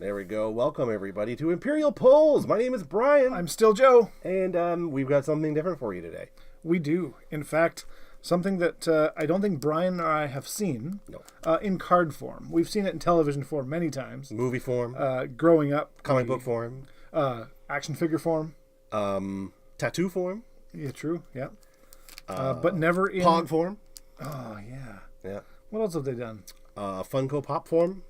There we go. Welcome, everybody, to Imperial Polls. My name is Brian. I'm still Joe. And we've got something different for you today. We do. In fact, something that I don't think Brian or I have seen in card form. We've seen it in television form many times. Movie form. Growing up. Comic book form. Action figure form. Tattoo form. Yeah, true. Yeah. But never in... Pog form. Oh, yeah. Yeah. What else have they done? Funko Pop form.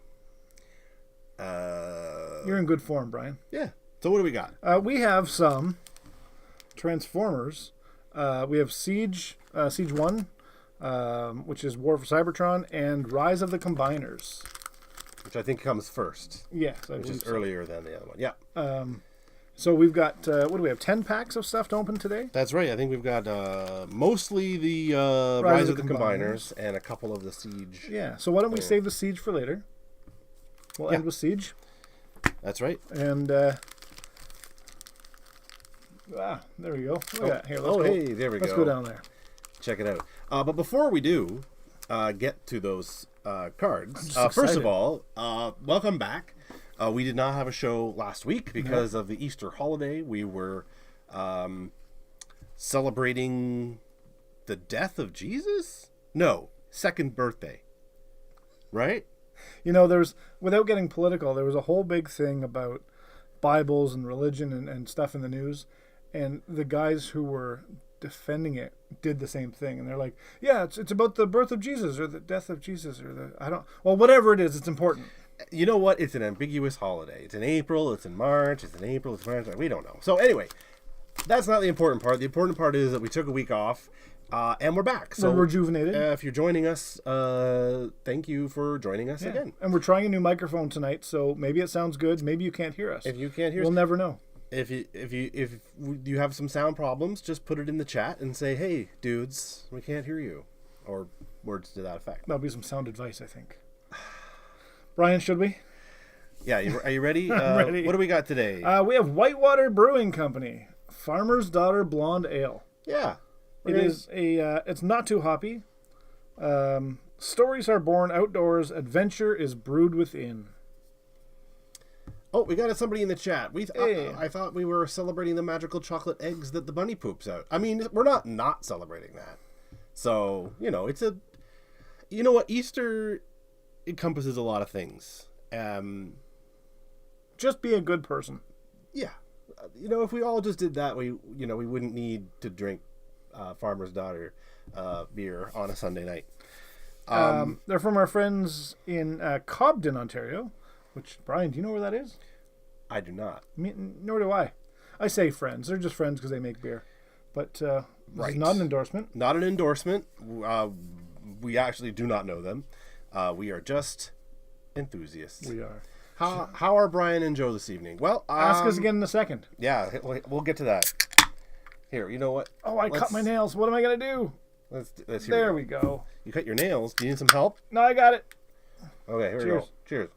You're in good form, Brian. Yeah. So what do we got? We have some Transformers. We have Siege 1, which is War for Cybertron, and Rise of the Combiners. Which I think comes first. Yes, which is earlier than the other one. Yeah. So we've got, what do we have, 10 packs of stuff to open today? That's right. I think we've got mostly the Rise of the Combiners and a couple of the Siege. Yeah, so why don't we save the Siege for later? We'll end with Siege. That's right. And, there we go. Here, there we go. Let's go down there. Check it out. But before we do get to those cards, first of all, welcome back. We did not have a show last week because of the Easter holiday. We were celebrating the death of Jesus? No, second birthday. Right? You know, without getting political, there was a whole big thing about Bibles and religion and stuff in the news. And the guys who were defending it did the same thing. And they're like, yeah, it's about the birth of Jesus or the death of Jesus or whatever it is, it's important. You know what? It's an ambiguous holiday. It's in April, it's in March, it's in April, it's March. We don't know. So anyway, that's not the important part. The important part is that we took a week off and we're back. So we're rejuvenated. If you're joining us, thank you for joining us again. And we're trying a new microphone tonight, so maybe it sounds good. Maybe you can't hear us. If you can't hear us, we'll never know. If you have some sound problems, just put it in the chat and say, "Hey, dudes, we can't hear you," or words to that effect. That'll be some sound advice, I think. Brian, should we? Yeah, are you ready? I'm ready. What do we got today? We have Whitewater Brewing Company, Farmer's Daughter Blonde Ale. Yeah. It's not too hoppy. Stories are born outdoors. Adventure is brewed within. Oh, we got somebody in the chat. I thought we were celebrating the magical chocolate eggs that the bunny poops out. I mean, we're not celebrating that. So, you know what? Easter encompasses a lot of things. Just be a good person. Yeah. If we all just did that, we wouldn't need to drink Farmer's Daughter beer on a Sunday night. They're from our friends in Cobden, Ontario. Which, Brian, do you know where that is? I do not. Nor do I. I say friends. They're just friends because they make beer. But this is not an endorsement. Not an endorsement. We actually do not know them. We are just enthusiasts. We are. How are Brian and Joe this evening? Well, ask us again in a second. Yeah, we'll get to that. Here, you know what? Oh, I cut my nails. What am I going to do? Let's there we go. You cut your nails. Do you need some help? No, I got it. Okay, here we go. Cheers.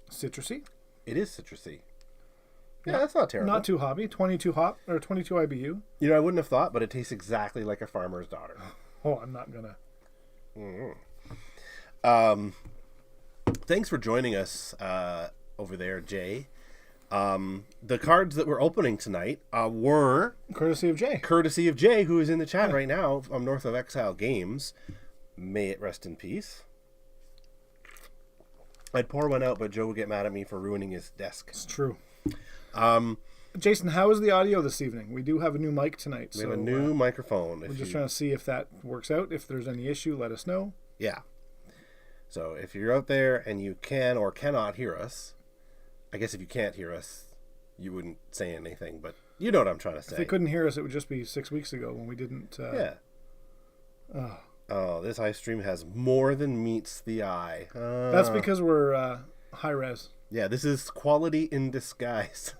Citrusy. It is citrusy. Yeah, that's not terrible. Not too hoppy. 22 hop or 22 IBU. I wouldn't have thought, but it tastes exactly like a farmer's daughter. Oh, I'm not gonna. Thanks for joining us over there, Jay. The cards that we're opening tonight were courtesy of Jay, who is in the chat right now from North of Exile Games. May it rest in peace. I'd pour one out, but Joe would get mad at me for ruining his desk. It's true. Jason, how is the audio this evening? We do have a new mic tonight. We have a new microphone. We're just trying to see if that works out. If there's any issue, let us know. Yeah. So if you're out there and you can or cannot hear us, I guess if you can't hear us, you wouldn't say anything, but you know what I'm trying to say. If they couldn't hear us, it would just be 6 weeks ago when we didn't... Yeah. Oh, this ice stream has more than meets the eye. That's because we're high res. Yeah, this is quality in disguise.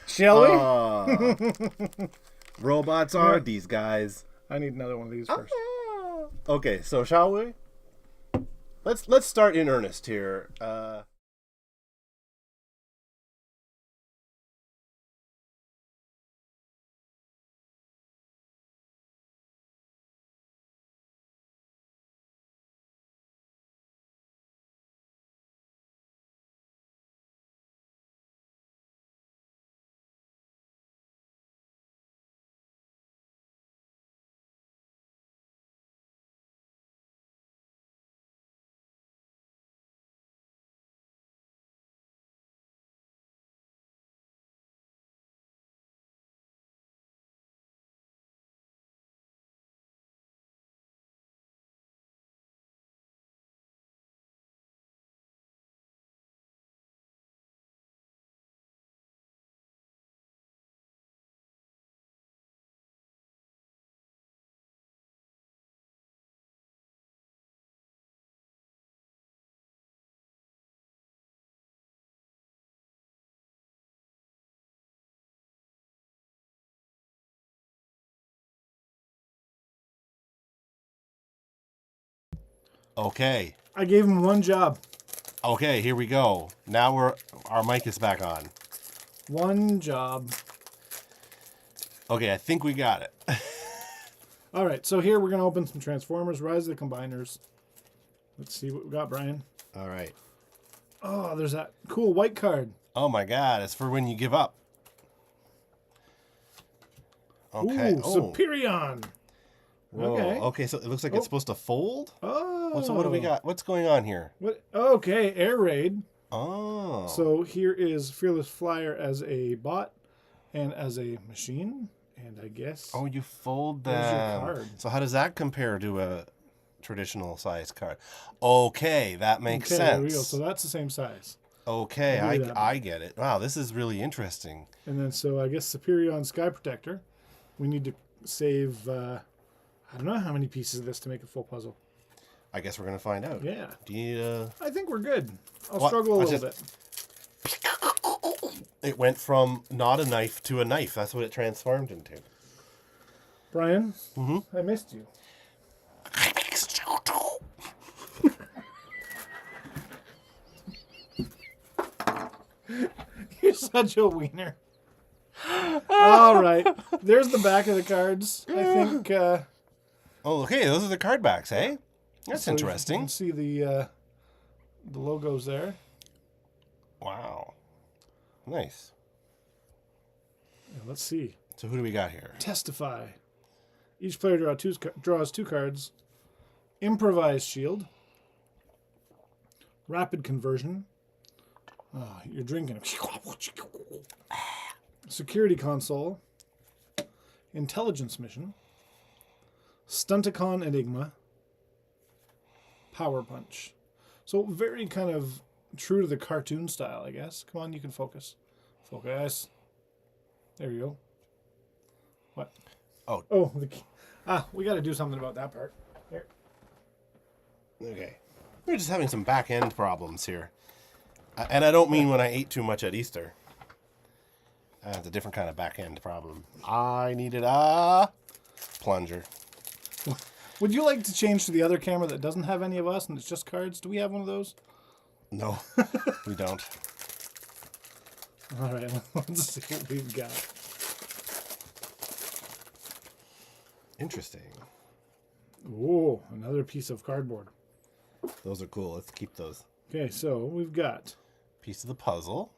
Shall we? Robots are these guys. I need another one of these first. Okay, so shall we? Let's start in earnest here. Okay. I gave him one job. Okay, here we go. Now our mic is back on. One job. Okay, I think we got it. All right, so here we're going to open some Transformers, Rise of the Combiners. Let's see what we got, Brian. All right. Oh, there's that cool white card. Oh my God, it's for when you give up. Okay. Ooh, Superion. Whoa. Okay. Okay, so it looks like it's supposed to fold? Oh. So what do we got? What's going on here? What? Okay, Air Raid. Oh. So here is Fearless Flyer as a bot and as a machine, and I guess. Oh, you fold them. There's your card. So how does that compare to a traditional size card? Okay, that makes sense. There we go. So that's the same size. Okay, I get it. Wow, this is really interesting. And then so I guess Superion Sky Protector. We need to save. I don't know how many pieces of this to make a full puzzle. I guess we're gonna find out. Yeah. Do you? I think we're good. I'll struggle a little bit. It went from not a knife to a knife. That's what it transformed into. Brian, I missed you. I missed you too. You're such a wiener. All right. There's the back of the cards. I think. Oh, okay. Those are the card backs, eh? That's so interesting. You can see the logos there. Wow. Nice. Yeah, let's see. So who do we got here? Testify. Each player draws 2 cards. Improvise Shield. Rapid Conversion. Oh, you're drinking. Security Console. Intelligence Mission. Stunticon Enigma. Power Punch. So very kind of true to the cartoon style, I guess. Come on, you can focus. Focus. There you go. What? Oh, we got to do something about that part. Here. Okay. We're just having some back end problems here. And I don't mean when I ate too much at Easter. It's a different kind of back end problem. I needed a plunger. Would you like to change to the other camera that doesn't have any of us and it's just cards? Do we have one of those? No, we don't. All right, let's see what we've got. Interesting. Oh, another piece of cardboard. Those are cool. Let's keep those. Okay, so we've got Piece of the puzzle.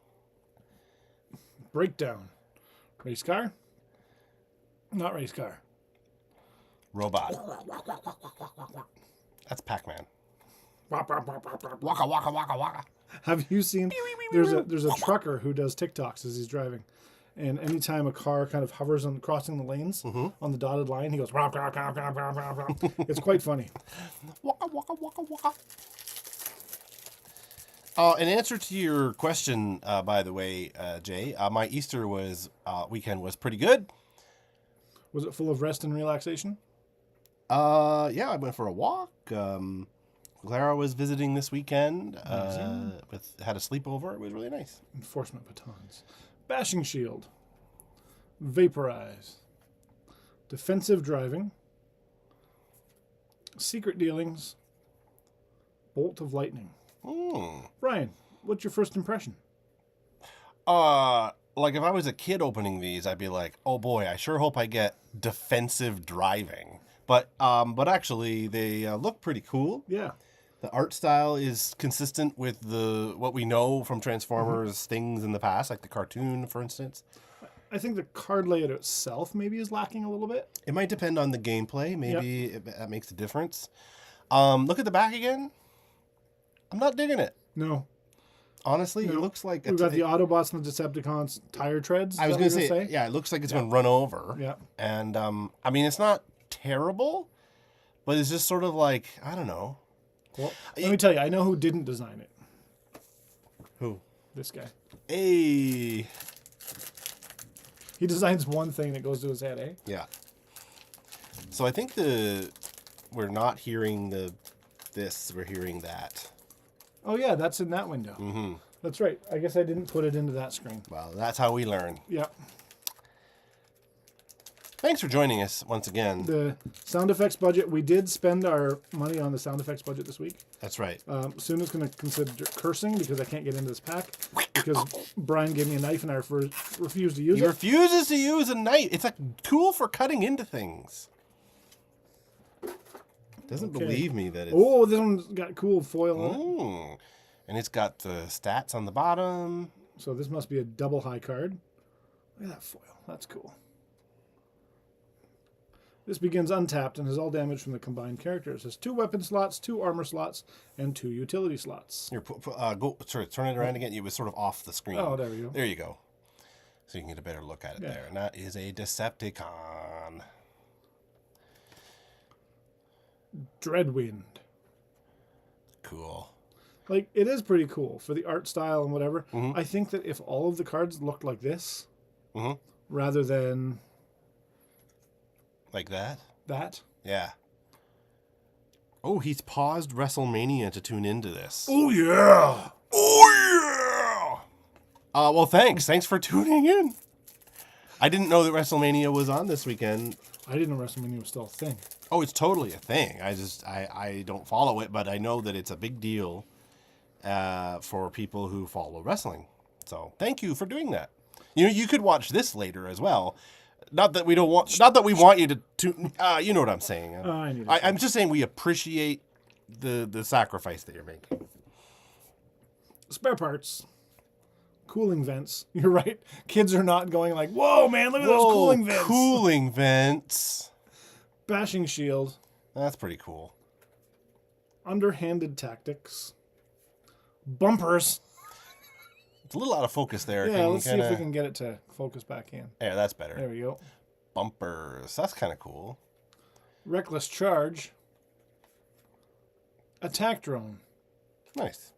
Breakdown. Race car? Not race car. Robot. That's Pac-Man. Waka waka waka waka. Have you seen? There's a trucker who does TikToks as he's driving, and anytime a car kind of hovers on crossing the lanes on the dotted line, he goes. It's quite funny. Waka waka waka waka. In answer to your question, by the way, Jay, my Easter weekend was pretty good. Was it full of rest and relaxation? Yeah, I went for a walk. Clara was visiting this weekend. Had a sleepover. It was really nice. Enforcement batons. Bashing shield. Vaporize. Defensive driving. Secret dealings. Bolt of lightning. Brian, what's your first impression? Like if I was a kid opening these, I'd be like, oh boy, I sure hope I get defensive driving. But actually, they look pretty cool. Yeah. The art style is consistent with what we know from Transformers things in the past, like the cartoon, for instance. I think the card layout itself maybe is lacking a little bit. It might depend on the gameplay. Maybe that makes a difference. Look at the back again. I'm not digging it. No. Honestly, it looks like... We've got the Autobots and the Decepticons tire treads. I was going to say, yeah, it looks like it's been run over. Yeah. And, I mean, it's not terrible, but it's just sort of like, I don't know. Well, let me tell you, I know who didn't design it. Who? This guy. Hey. He designs one thing that goes to his head, eh? Yeah. So I think we're not hearing this, we're hearing that. Oh, yeah, that's in that window. Mm-hmm. That's right. I guess I didn't put it into that screen. Well, that's how we learn. Yeah. Thanks for joining us once again. The sound effects budget, we did spend our money on the sound effects budget this week. That's right. Soon is going to consider cursing because I can't get into this pack because Brian gave me a knife and I refused to use it. He refuses to use a knife. It's a tool for cutting into things. Doesn't believe me that it's... Oh, this one's got cool foil on it. And it's got the stats on the bottom. So this must be a double high card. Look at that foil. That's cool. This begins untapped and has all damage from the combined characters. It has 2 weapon slots, 2 armor slots, and 2 utility slots. Here, turn it around again. It was sort of off the screen. Oh, there we go. There you go. So you can get a better look at it there. And that is a Decepticon. Dreadwind. Cool. Like, it is pretty cool for the art style and whatever. I think that if all of the cards looked like this, rather than... Like that? That? Yeah. Oh, he's paused WrestleMania to tune into this. Oh, yeah! Oh, yeah! Well, thanks. Thanks for tuning in. I didn't know that WrestleMania was on this weekend. I didn't know WrestleMania was still a thing. Oh, it's totally a thing. I don't follow it, but I know that it's a big deal for people who follow wrestling. So thank you for doing that. You know, you could watch this later as well. Not that we want you to you know what I'm saying. I'm just saying we appreciate the sacrifice that you're making. Spare parts. Cooling vents. You're right. Kids are not going like, whoa, man, look at those cooling vents. Cooling vents. Bashing shield. That's pretty cool. Underhanded tactics. Bumpers. It's a little out of focus there. Yeah, let's see if we can get it to focus back in. Yeah, that's better. There we go. Bumpers. That's kind of cool. Reckless charge. Attack drone. Nice.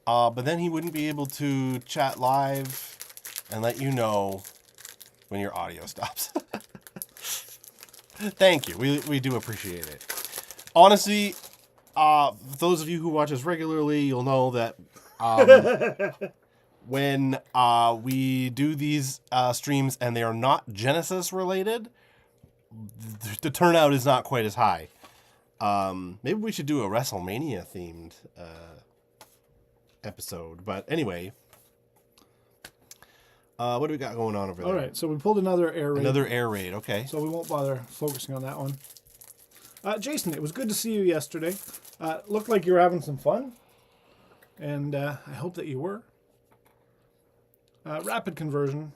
But then he wouldn't be able to chat live and let you know when your audio stops. Thank you. We do appreciate it. Honestly, those of you who watch us regularly, you'll know that when we do these streams and they are not Genesis related, the turnout is not quite as high. Maybe we should do a WrestleMania themed episode. But anyway, what do we got going on over there? All right, so we pulled another air raid. Another air raid, okay. So we won't bother focusing on that one. Jason, it was good to see you yesterday. Looked like you were having some fun. And I hope that you were. Rapid conversion.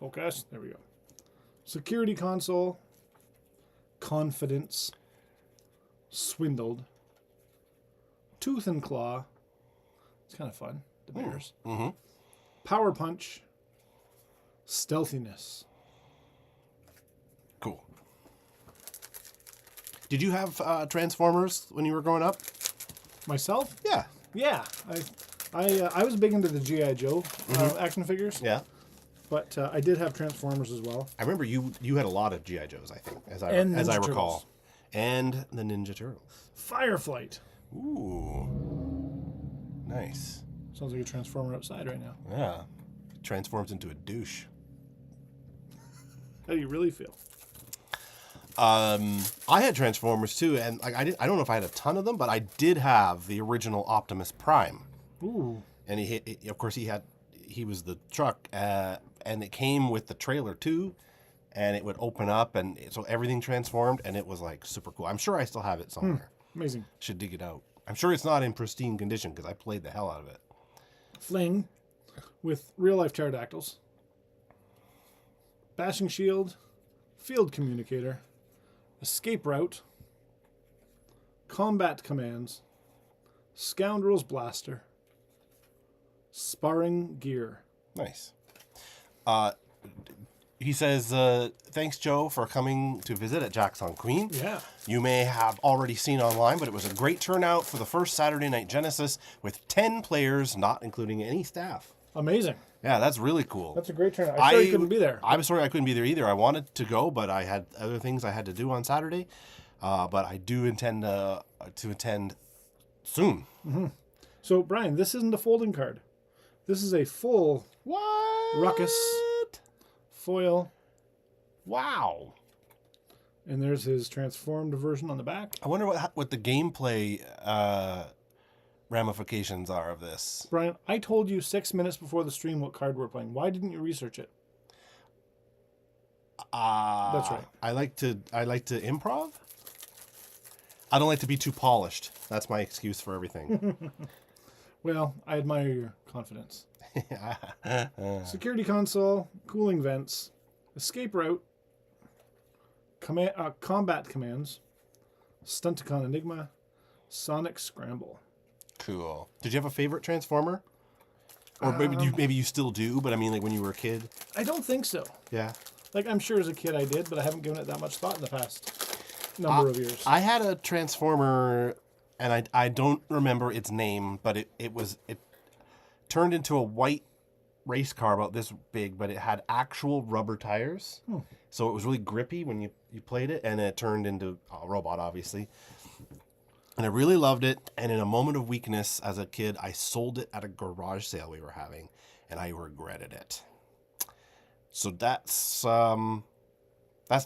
Focus. There we go. Security console. Confidence. Swindled. Tooth and claw. It's kind of fun. The bears. Mm-hmm. Power punch. Stealthiness. Cool. Did you have Transformers when you were growing up? Myself? Yeah. Yeah. I was big into the G.I. Joe action figures. Yeah. But I did have Transformers as well. I remember you had a lot of G.I. Joes, I think, as I recall. Turtles. And the Ninja Turtles. Fireflight. Ooh. Nice. Sounds like a Transformer outside right now. Yeah. Transforms into a douche. How do you really feel? I had Transformers too, and like I don't know if I had a ton of them, but I did have the original Optimus Prime. Ooh. And he was the truck, and it came with the trailer too, and it would open up, and so everything transformed, and it was like super cool. I'm sure I still have it somewhere. Amazing. Should dig it out. I'm sure it's not in pristine condition because I played the hell out of it. Fling with real-life pterodactyls. Bashing shield. Field communicator. Escape route. Combat commands. Scoundrel's blaster. Sparring gear. Nice. He says, thanks, Joe, for coming to visit at Jack's on Queen. Yeah. You may have already seen online, but it was a great turnout for the first Saturday Night Genesis with 10 players, not including any staff. Amazing. Yeah, that's really cool. That's a great turnout. I'm sorry you couldn't be there. I'm sorry I couldn't be there either. I wanted to go, but I had other things I had to do on Saturday. But I do intend to attend soon. Mm-hmm. So, Brian, this isn't a folding card. This is a full What? ruckus foil Wow. And there's his transformed version on the back. I wonder what the gameplay ramifications are of this. Brian, I told you 6 minutes before the stream what card we're playing. Why didn't you research it? That's right. I like to improv. I don't like to be too polished. That's my excuse for everything. Well, I admire your confidence. Security console, cooling vents, escape route, combat commands, Stunticon Enigma, Sonic Scramble. Cool. Did you have a favorite Transformer? Or maybe you still do, but I mean, like when you were a kid. I don't think so. Yeah. Like I'm sure as a kid I did, but I haven't given it that much thought in the past number of years. I had a Transformer, and I don't remember its name, but it turned into a white race car about this big, but it had actual rubber tires. So it was really grippy when you played it, and it turned into a robot, obviously. And I really loved it, and in a moment of weakness as a kid, I sold it at a garage sale we were having, and I regretted it. So that's the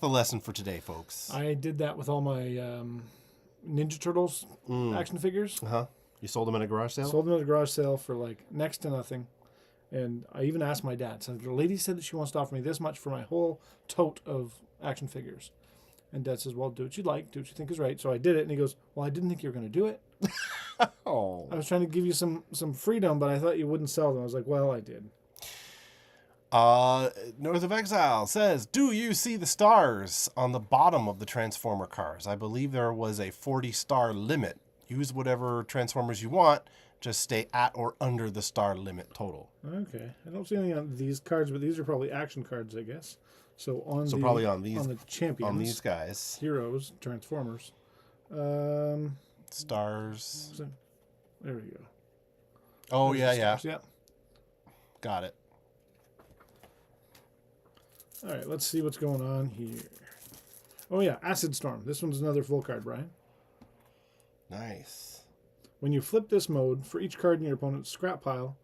lesson for today, folks. I did that with all my Ninja Turtles action figures. You sold them at a garage sale? Sold them at a garage sale for like next to nothing. And I even asked my dad. So the lady said that she wants to offer me this much for my whole tote of action figures. And Dad says, well, do what you like. Do what you think is right. So I did it. And he goes, well, I didn't think you were going to do it. Oh. I was trying to give you some freedom, but I thought you wouldn't sell them. I was like, well, I did. North of Exile says, do you see the stars on the bottom of the Transformer cars? I believe there was a 40-star limit. Use whatever Transformers you want. Just stay at or under the star limit total. Okay. I don't see anything on these cards, but these are probably action cards, I guess. So probably on these, on the champions, on these guys, heroes, Transformers, stars. There we go. Oh, There's yeah. Yeah. Got it. All right, let's see what's going on here. Oh yeah, Acid Storm. This one's another full card, Brian. Nice. When you flip this mode, for each card in your opponent's scrap pile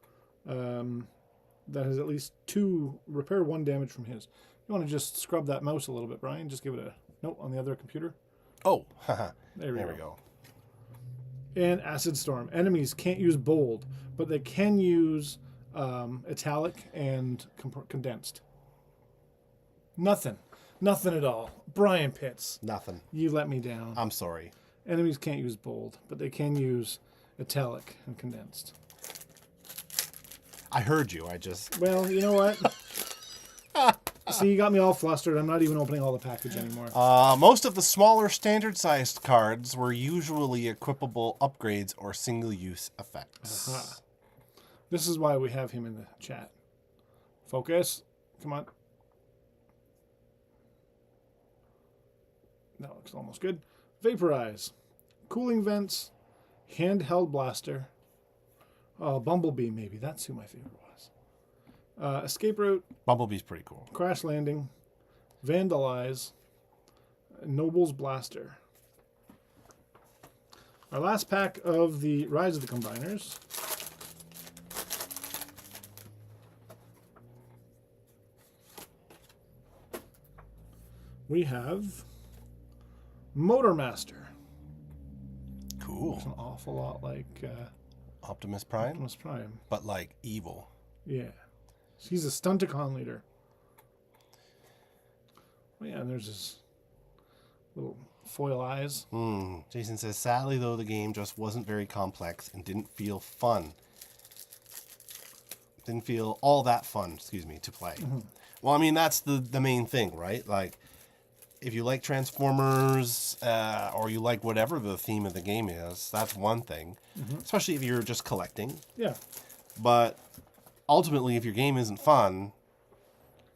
that has at least 2, repair 1 damage from his. You want to just scrub that mouse a little bit, Brian. Just give it a note on the other computer. Oh, there we go. And Acid Storm. Enemies can't use bold, but they can use italic and condensed. Nothing at all. Brian Pitts. Nothing. You let me down. I'm sorry. Enemies can't use bold, but they can use italic and condensed. I heard you. Well, you know what? See, you got me all flustered. I'm not even opening all the package anymore. Most of the smaller standard-sized cards were usually equipable upgrades or single-use effects. Uh-huh. This is why we have him in the chat. Focus. Come on. That looks almost good. Vaporize. Cooling vents. Handheld blaster. Bumblebee, maybe. That's who my favorite was. Escape route. Bumblebee's pretty cool. Crash landing. Vandalize. Noble's blaster. Our last pack of the Rise of the Combiners. We have Motormaster. Cool. It's an awful lot like Optimus Prime? Optimus Prime. But like evil. Yeah. He's a Stunticon leader. Oh, yeah, and there's his little foil eyes. Jason says, sadly, though, the game just wasn't very complex and didn't feel fun. Didn't feel all that fun, to play. Mm-hmm. Well, I mean, that's the main thing, right? Like, if you like Transformers or you like whatever the theme of the game is, that's one thing. Mm-hmm. Especially if you're just collecting. Yeah. But ultimately, if your game isn't fun,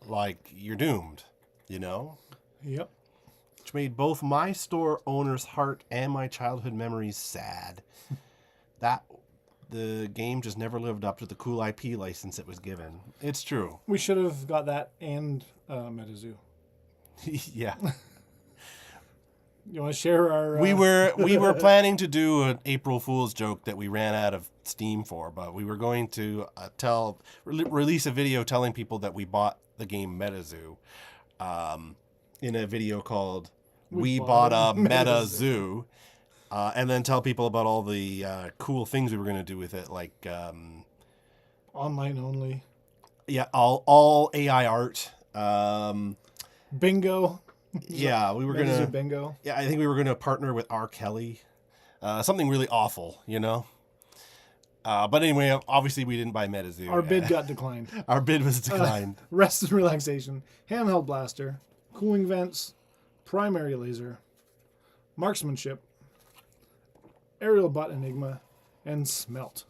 like, you're doomed, you know? Yep. Which made both my store owner's heart and my childhood memories sad. The game just never lived up to the cool IP license it was given. It's true. We should have got that and MetaZoo. Yeah. You want to share our... We were planning to do an April Fool's joke that we ran out of steam for, but we were going to release a video telling people that we bought the game MetaZoo. in a video called "We Bought a Meta Zoo," and then tell people about all the cool things we were going to do with it, like online only. Yeah, all AI art. Bingo. Yeah, we were gonna bingo. Yeah, I think we were gonna partner with R. Kelly. Something really awful, you know. But anyway, obviously we didn't buy MetaZoo. Our bid got declined. Our bid was declined. Rest and relaxation, handheld blaster, cooling vents, primary laser, marksmanship, aerial bot enigma, and smelt.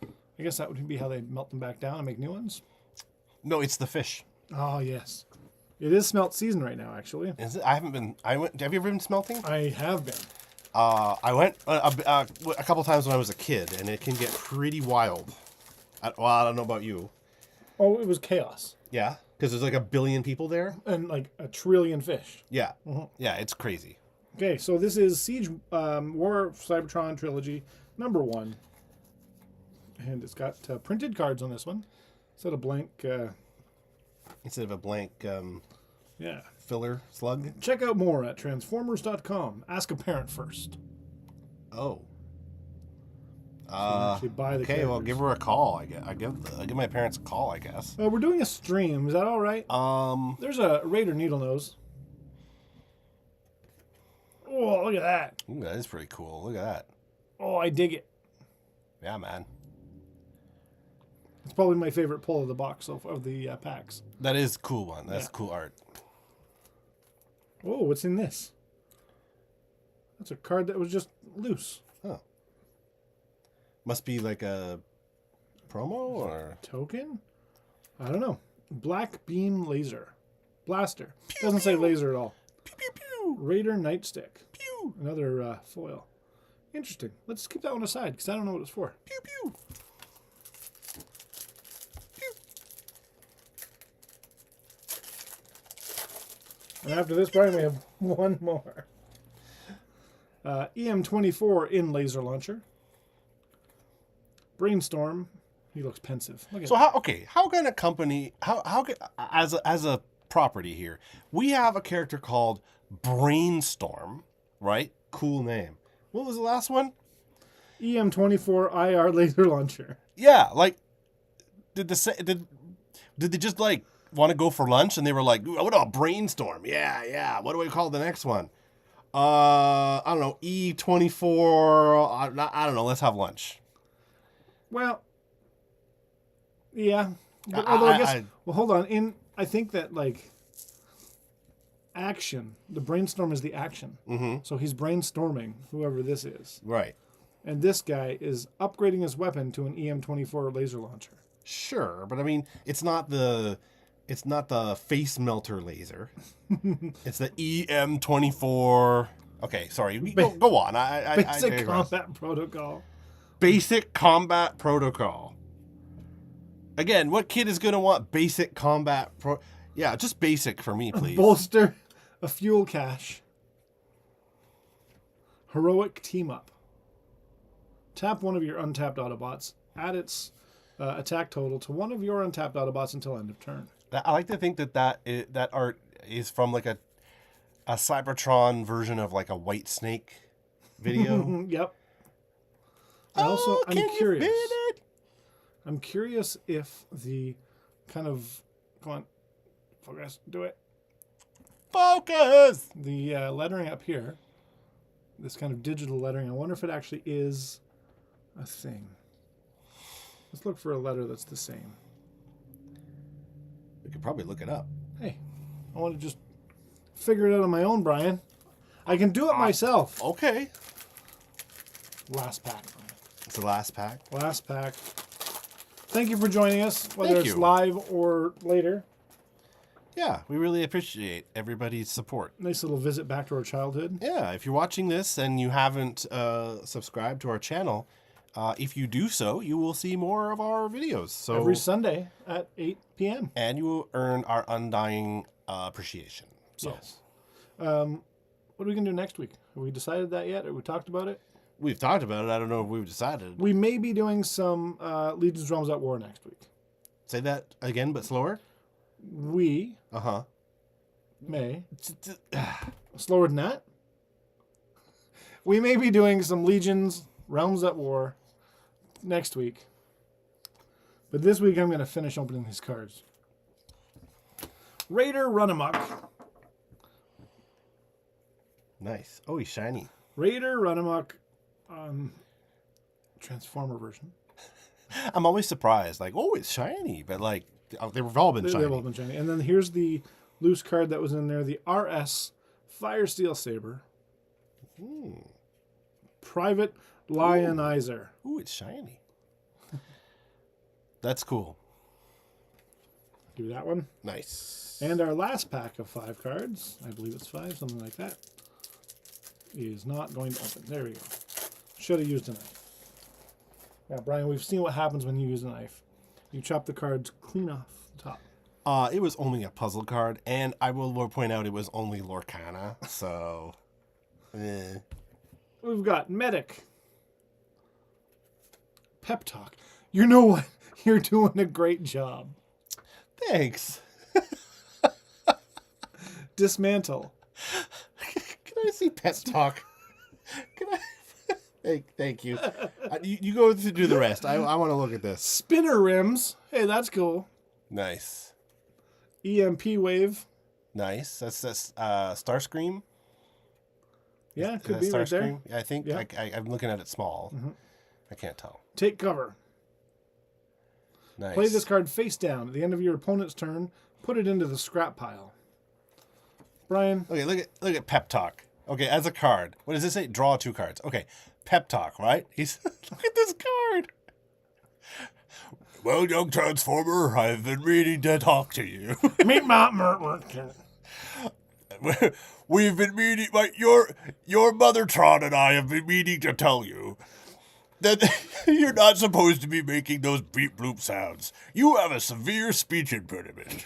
I guess that would be how they melt them back down and make new ones. No, it's the fish. Oh yes, it is smelt season right now. Actually, Is it? I haven't been. Have you ever been smelting? I have been. I went a couple times when I was a kid, and it can get pretty wild. I don't know about you. Oh, it was chaos. Yeah, because there's like 1 billion people there. And like 1 trillion fish. Yeah, yeah, it's crazy. Okay, so this is Siege War Cybertron Trilogy #1. And it's got printed cards on this one. Instead of blank... Instead of a blank yeah. filler slug. Check out more at Transformers.com. Ask a parent first. Oh. Actually buy the okay, characters. well, give her a call. I give my parents a call, I guess. We're doing a stream. Is that all right? There's a Raider Needle Nose. Oh, look at that. Ooh, that is pretty cool. Look at that. Oh, I dig it. Yeah, man. It's probably my favorite pull of the box of the packs. That is a cool one. That's cool art. Oh, what's in this? That's a card that was just loose. Oh. Must be like a promo or token? I don't know. Black Beam Laser. Blaster. Doesn't say laser at all. Pew, pew, pew. Raider Nightstick. Pew. Another foil. Interesting. Let's keep that one aside because I don't know what it's for. Pew, pew. And after this, Brian, we have one more. EM24 in laser launcher. Brainstorm. He looks pensive. Look at So how can a company as a property here, we have a character called Brainstorm, right? Cool name. What was the last one? EM24 IR laser launcher. Yeah, like did they just like want to go for lunch and they were like, what a brainstorm. Yeah. What do we call the next one? I don't know, E24. I don't know. Let's have lunch. Well, yeah. But although I guess, well, hold on. I think that like action, the brainstorm is the action. Mm-hmm. So he's brainstorming whoever this is. Right. And this guy is upgrading his weapon to an EM24 laser launcher. Sure, but I mean, it's not the face melter laser. It's the EM24. Okay, sorry. Go on. Basic combat protocol. Basic combat protocol. Again, what kid is going to want basic combat Yeah, just basic for me, please. A bolster, a fuel cache. Heroic team up. Tap one of your untapped Autobots. Add its attack total to one of your untapped Autobots until end of turn. I like to think that art is from like a Cybertron version of like a White Snake video. Yep. I'm curious. I'm curious if the kind of come on, focus, do it. Focus. The lettering up here, this kind of digital lettering. I wonder if it actually is a thing. Let's look for a letter that's the same. We could probably look it up. Hey, I want to just figure it out on my own, Brian. I can do it myself. Okay. Last pack. It's the last pack. Last pack. Thank you for joining us, whether it's live or later. Yeah, we really appreciate everybody's support. Nice little visit back to our childhood. Yeah, if you're watching this and you haven't subscribed to our channel, if you do so, you will see more of our videos. So every Sunday at 8 p.m. And you will earn our undying appreciation. So. Yes. What are we going to do next week? Have we decided that yet? Have we talked about it? We've talked about it. I don't know if we've decided. We may be doing some Legion's Realms at War next week. Say that again, but slower. We May. Slower than that. We may be doing some Legions, Realms at War next week. But this week I'm going to finish opening these cards. Raider Run Amok. Nice. Oh, he's shiny. Raider Run Amok Transformer version. I'm always surprised. Like, oh, it's shiny. But, like, they've all been shiny. They've all been shiny. And then here's the loose card that was in there. The RS Fire Steel Saber. Private Lionizer. Ooh, it's shiny. That's cool. Give you that one. Nice. And our last pack of 5 cards, I believe it's 5, something like that, is not going to open. There we go. Should have used a knife. Now, Brian, we've seen what happens when you use a knife. You chop the cards clean off the top. It was only a puzzle card, and I will point out it was only Lorcana, so... We've got Medic. Pep Talk. You know what? You're doing a great job. Thanks. Dismantle. Can I see Pep Talk? Can I... Thank you. You go to do the rest. I want to look at this. Spinner Rims. Hey, that's cool. Nice. EMP Wave. Nice. That's Starscream. Yeah, it could be right there. Yeah, I think. Yeah. I'm looking at it small. Mm-hmm. I can't tell. Take cover. Nice. Play this card face down at the end of your opponent's turn. Put it into the scrap pile. Brian. Okay, look at Pep Talk. Okay, as a card. What does this say? Draw 2 cards. Okay, Pep Talk, right? Look at this card. Well, young Transformer, I've been meaning to talk to you. Meet We've been meaning, your Mothertron and I have been meaning to tell you that you're not supposed to be making those beep bloop sounds. You have a severe speech impediment.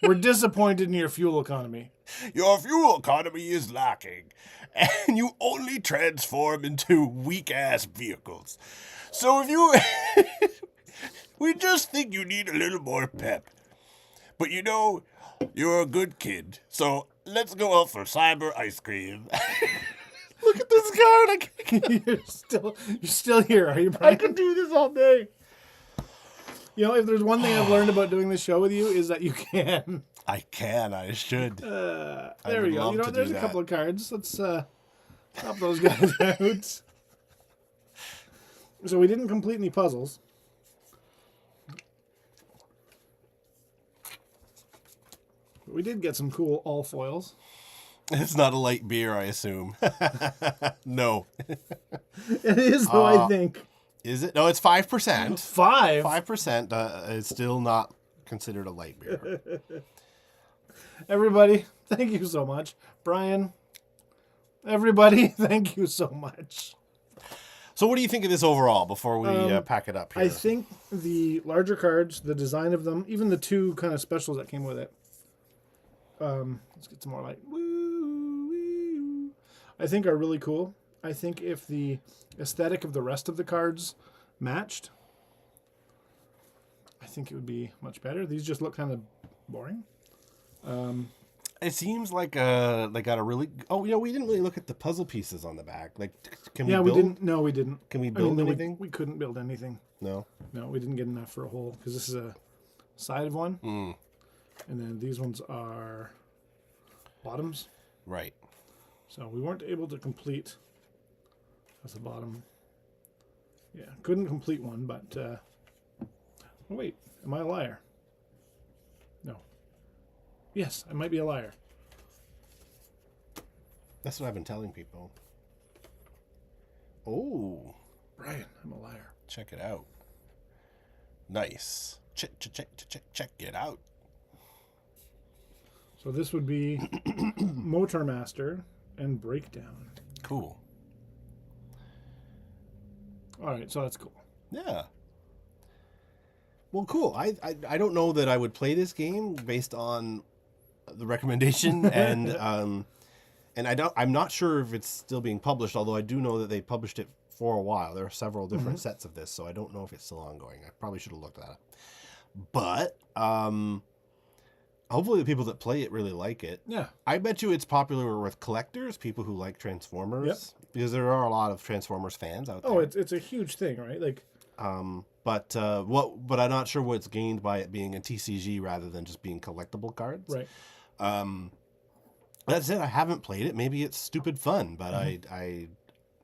We're disappointed in your fuel economy. Your fuel economy is lacking, and you only transform into weak-ass vehicles. So if you... we just think you need a little more pep. But you know, you're a good kid, so let's go out for cyber ice cream. Look at this card. You're still here, are you, Brian? I could do this all day. You know, if there's one thing I've learned about doing this show with you is that you can. I can. I should. There we go. You know, there's a couple of cards. Let's help those guys out. So we didn't complete any puzzles. But we did get some cool all foils. It's not a light beer, I assume. No. It is, though, I think. Is it? No, it's 5%. 5? 5% is still not considered a light beer. Everybody, thank you so much. Brian, everybody, thank you so much. So what do you think of this overall before we pack it up here? I think the larger cards, the design of them, even the 2 kind of specials that came with it. Let's get some more light. Woo. I think are really cool. I think if the aesthetic of the rest of the cards matched, I think it would be much better. These just look kind of boring. It seems like they got a really... Oh, yeah, we didn't really look at the puzzle pieces on the back. Like, can we build? We didn't. No, we didn't. Can we build anything? We couldn't build anything. No? No, we didn't get enough for a whole, because this is a side of one. Mm. And then these ones are bottoms. Right. So we weren't able to complete... That's the bottom. Yeah, couldn't complete one, but... Oh, wait, am I a liar? No. Yes, I might be a liar. That's what I've been telling people. Oh. Brian, I'm a liar. Check it out. Nice. Check it out. So this would be Motor Master and Breakdown. Cool. All right, so that's cool. Yeah. Well, cool. I don't know that I would play this game based on the recommendation, and I'm not sure if it's still being published. Although I do know that they published it for a while. There are several different sets of this, so I don't know if it's still ongoing. I probably should have looked that up. But I'm Hopefully the people that play it really like it. Yeah. I bet you it's popular with collectors, people who like Transformers, because there are a lot of Transformers fans out there. Oh, it's a huge thing, right? Like, but I'm not sure what's gained by it being a TCG rather than just being collectible cards. right. That's it. I haven't played it. Maybe it's stupid fun, but I'm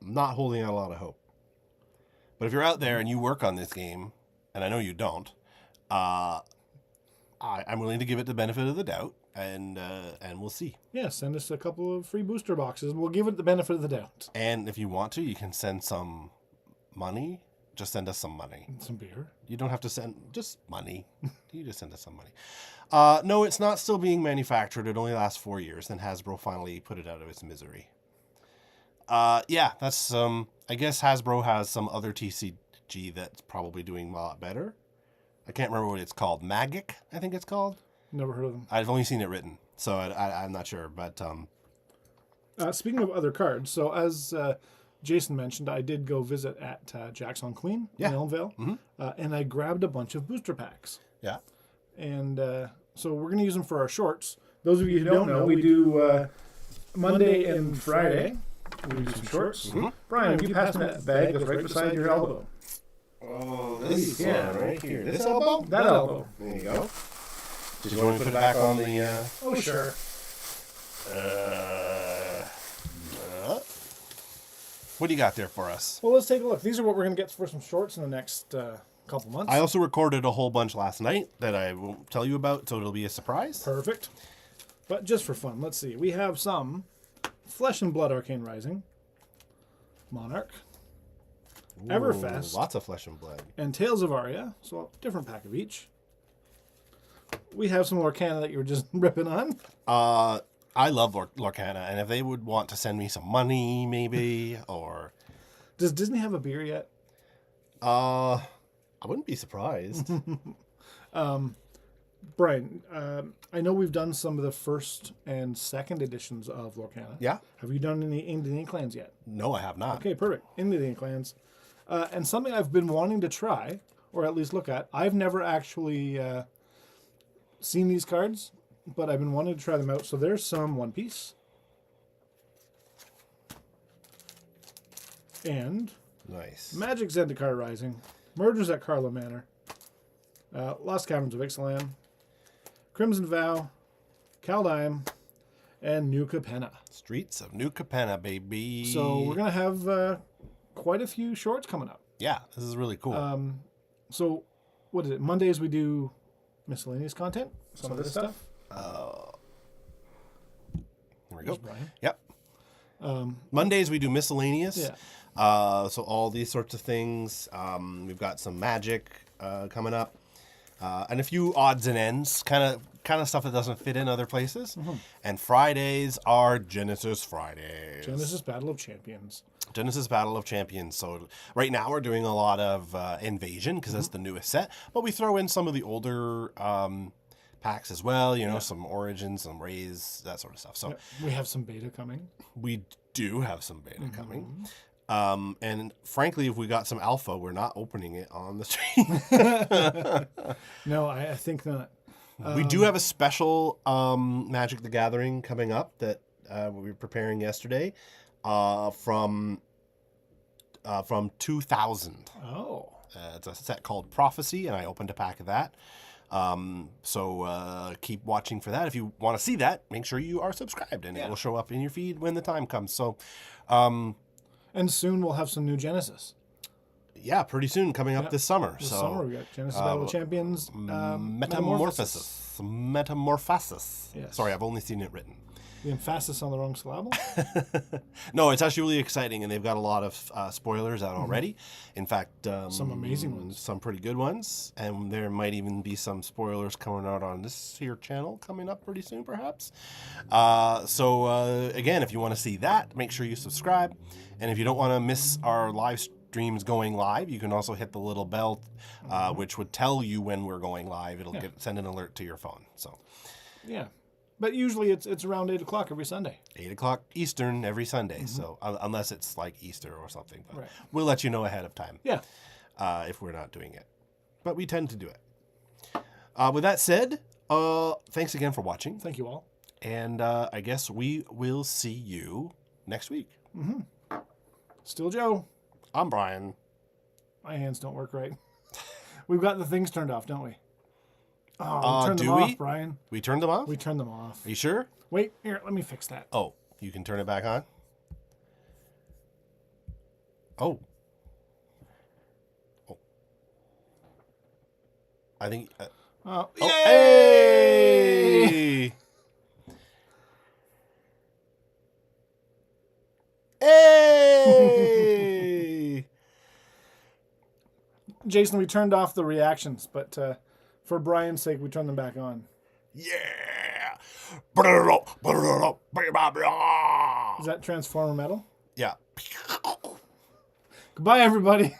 not holding out a lot of hope. But if you're out there and you work on this game, and I know you don't, I'm willing to give it the benefit of the doubt, and we'll see. Yeah, send us a couple of free booster boxes. We'll give it the benefit of the doubt. And if you want to, you can send some money. Just send us some money. Some beer. You don't have to send just money. You just send us some money. No, it's not still being manufactured. It only lasts 4 years. Then Hasbro finally put it out of its misery. Yeah, that's I guess Hasbro has some other TCG that's probably doing a lot better. I can't remember what it's called. Magic, I think it's called. Never heard of them. I've only seen it written, so I'm not sure. But speaking of other cards, so as Jason mentioned, I did go visit at Jack's on Queen in Elmvale, and I grabbed a bunch of booster packs. Yeah. And so we're going to use them for our shorts. Those of you who don't know, we do Monday and Friday. We do some shorts. Mm-hmm. Brian, if you pass me that bag that's right beside your elbow. Oh, this one right here. This elbow? That elbow. There you go. Did you want to put it back on the... Oh, sure. What do you got there for us? Well, let's take a look. These are what we're going to get for some shorts in the next couple months. I also recorded a whole bunch last night that I won't tell you about, so it'll be a surprise. Perfect. But just for fun, let's see. We have some Flesh and Blood Arcane Rising, Monarch, Ooh, Everfest, lots of Flesh and Blood, and Tales of Aria. So a different pack of each. We have some Lorcana that you were just ripping on. I love Lorcana, and if they would want to send me some money, maybe, or... Does Disney have a beer yet? I wouldn't be surprised. Brian, I know we've done some of the first and second editions of Lorcana. Yeah. Have you done any Into the Inklands yet? No, I have not. Okay, perfect. Into the Inklands. And something I've been wanting to try, or at least look at. I've never actually seen these cards, but I've been wanting to try them out. So there's some One Piece. And Nice. Magic Zendikar Rising, Murders at Carlo Manor, Lost Caverns of Ixalan, Crimson Vow, Kaldheim, and New Capenna. Streets of New Capenna, baby. So we're going to have quite a few shorts coming up. Yeah, this is really cool. So what is it? Mondays we do miscellaneous content. Some of this stuff. There we go. Brian. Yep. Mondays we do miscellaneous. Yeah. So all these sorts of things. We've got some magic coming up, and a few odds and ends, kind of stuff that doesn't fit in other places. Mm-hmm. And Fridays are Genesis Fridays. Genesis Battle of Champions. Genesis Battle of Champions. So right now we're doing a lot of Invasion because that's the newest set, but we throw in some of the older packs as well. You know, some Origins, some Rays, that sort of stuff. So we have some beta coming. We do have some beta coming. And frankly, if we got some alpha, we're not opening it on the stream. No, I think not. We do have a special Magic the Gathering coming up that we were preparing yesterday from 2000. Oh. It's a set called Prophecy, and I opened a pack of that. So keep watching for that. If you want to see that, make sure you are subscribed, and it will show up in your feed when the time comes. So... and soon we'll have some new Genesis. Yeah, pretty soon, coming up this summer. This summer we got Genesis Battle of Champions. Metamorphosis. Yes. Sorry, I've only seen it written. The emphasis on the wrong syllable? No, it's actually really exciting, and they've got a lot of spoilers out already. In fact, some amazing ones. Some pretty good ones. And there might even be some spoilers coming out on this here channel coming up pretty soon, perhaps. So again, if you want to see that, make sure you subscribe. And if you don't want to miss our live streams going live, you can also hit the little bell, which would tell you when we're going live. It'll send an alert to your phone. So, yeah. But usually it's around 8 o'clock every Sunday. 8 o'clock Eastern every Sunday. So unless it's like Easter or something. But we'll let you know ahead of time. Yeah. If we're not doing it. But we tend to do it. With that said, Thanks again for watching. Thank you all. And I guess we will see you next week. Still Joe. I'm Brian. My hands don't work right. We've got the things turned off, don't we? Oh, we turned them off, Brian. We turned them off? We turned them off. Are you sure? Wait, here, let me fix that. Oh, you can turn it back on? Oh. I think... Oh, hey! Hey! Jason, we turned off the reactions, but for Brian's sake, we turned them back on. Yeah! Is that Transformer Metal? Yeah. Goodbye, everybody.